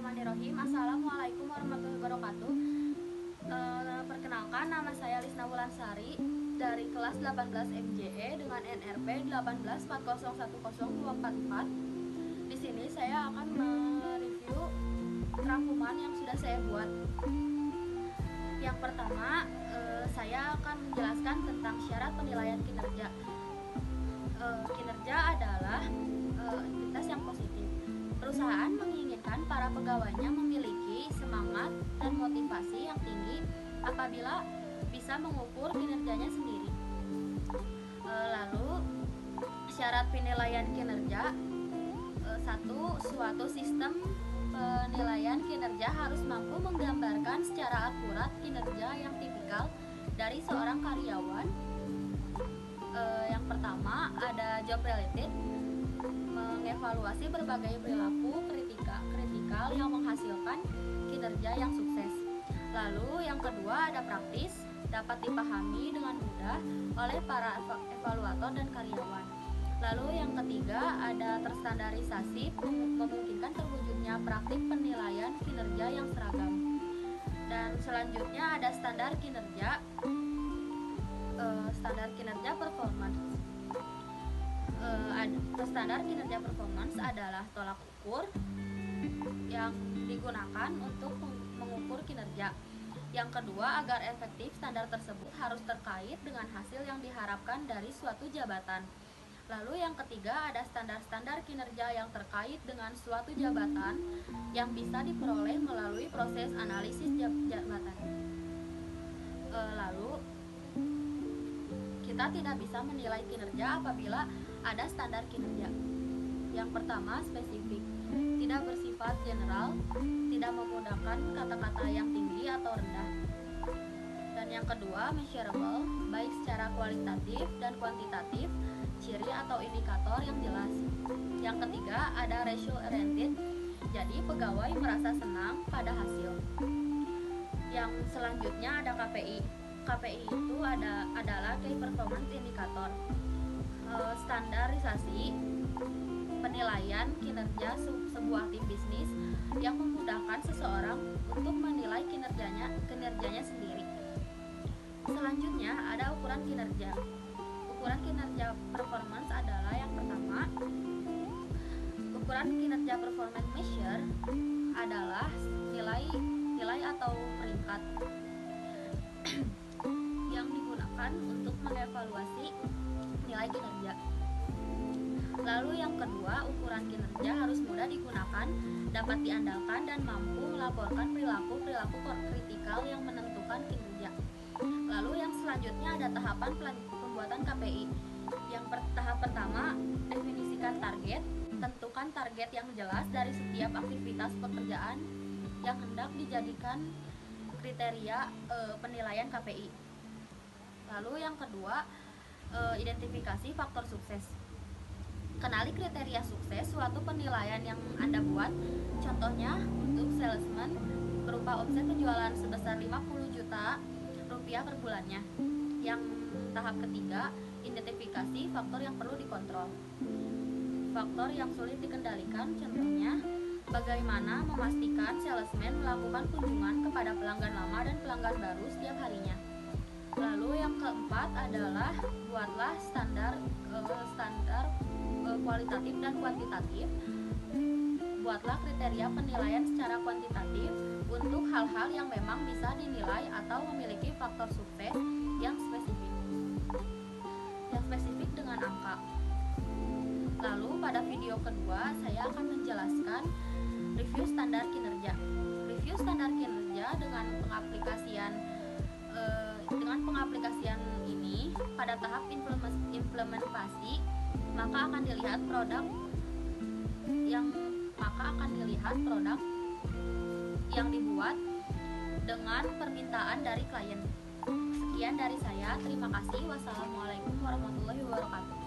Bismillahirrahmanirrahim. Assalamualaikum warahmatullahi wabarakatuh. Perkenalkan, nama saya Lisna Wulansari dari kelas 18 MJE dengan NRP 184010244. Di sini saya akan mereview rangkuman yang sudah saya buat. Yang pertama, saya akan menjelaskan tentang syarat penilaian kinerja. Kinerja adalah entitas yang positif. Perusahaan menginginkan para pegawainya memiliki semangat dan motivasi yang tinggi apabila bisa mengukur kinerjanya sendiri. Lalu, syarat penilaian kinerja. Suatu sistem penilaian kinerja harus mampu menggambarkan secara akurat kinerja yang tipikal dari seorang karyawan. Yang pertama ada job related, mengevaluasi berbagai perilaku kritikal yang menghasilkan kinerja yang sukses. Lalu yang kedua ada praktis, dapat dipahami dengan mudah oleh para evaluator dan karyawan. Lalu yang ketiga ada terstandarisasi, memungkinkan terwujudnya praktik penilaian kinerja yang seragam. Dan selanjutnya ada standar kinerja, performance. Standar kinerja performance adalah tolak ukur yang digunakan untuk mengukur kinerja. Yang kedua, agar efektif, standar tersebut harus terkait dengan hasil yang diharapkan dari suatu jabatan. Lalu yang ketiga ada standar-standar kinerja yang terkait dengan suatu jabatan yang bisa diperoleh melalui proses analisis jabatan. Lalu kita tidak bisa menilai kinerja apabila ada standar kinerja. Yang pertama, spesifik, tidak bersifat general, tidak memudahkan kata-kata yang tinggi atau rendah. Dan yang kedua, measurable, baik secara kualitatif dan kuantitatif, ciri atau indikator yang jelas. Yang ketiga, ada result oriented, jadi pegawai merasa senang pada hasil. Yang selanjutnya ada KPI. KPI itu adalah Key Performance Indicator, standarisasi penilaian kinerja sebuah tim bisnis yang memudahkan seseorang untuk menilai kinerjanya sendiri. Selanjutnya ada ukuran kinerja. Ukuran kinerja performance adalah yang pertama, ukuran kinerja performance measure adalah nilai atau peringkat yang digunakan untuk mengevaluasi nilai kinerja. Lalu yang kedua, ukuran kinerja harus mudah digunakan, dapat diandalkan dan mampu melaporkan perilaku kritikal yang menentukan kinerja. Lalu yang selanjutnya ada tahapan pembuatan KPI. Yang tahap pertama, definisikan target, tentukan target yang jelas dari setiap aktivitas pekerjaan yang hendak dijadikan kriteria penilaian KPI. Lalu yang kedua, identifikasi faktor sukses. Kenali kriteria sukses suatu penilaian yang Anda buat. Contohnya untuk salesman berupa omset penjualan sebesar 50 juta rupiah per bulannya. Yang tahap ketiga, identifikasi faktor yang perlu dikontrol. Faktor yang sulit dikendalikan, contohnya bagaimana memastikan salesman melakukan kunjungan kepada pelanggan lama dan pelanggan baru setiap harinya. Lalu yang keempat adalah buatlah standar kualitatif dan kuantitatif. Buatlah kriteria penilaian secara kuantitatif untuk hal-hal yang memang bisa dinilai atau memiliki faktor sukses yang spesifik dengan angka. Lalu pada video kedua saya akan menjelaskan review standar kinerja. Review standar kinerja dengan pengaplikasian ini pada tahap implementasi, maka akan dilihat produk yang dibuat dengan permintaan dari klien. Sekian dari saya, terima kasih. Wassalamualaikum warahmatullahi wabarakatuh.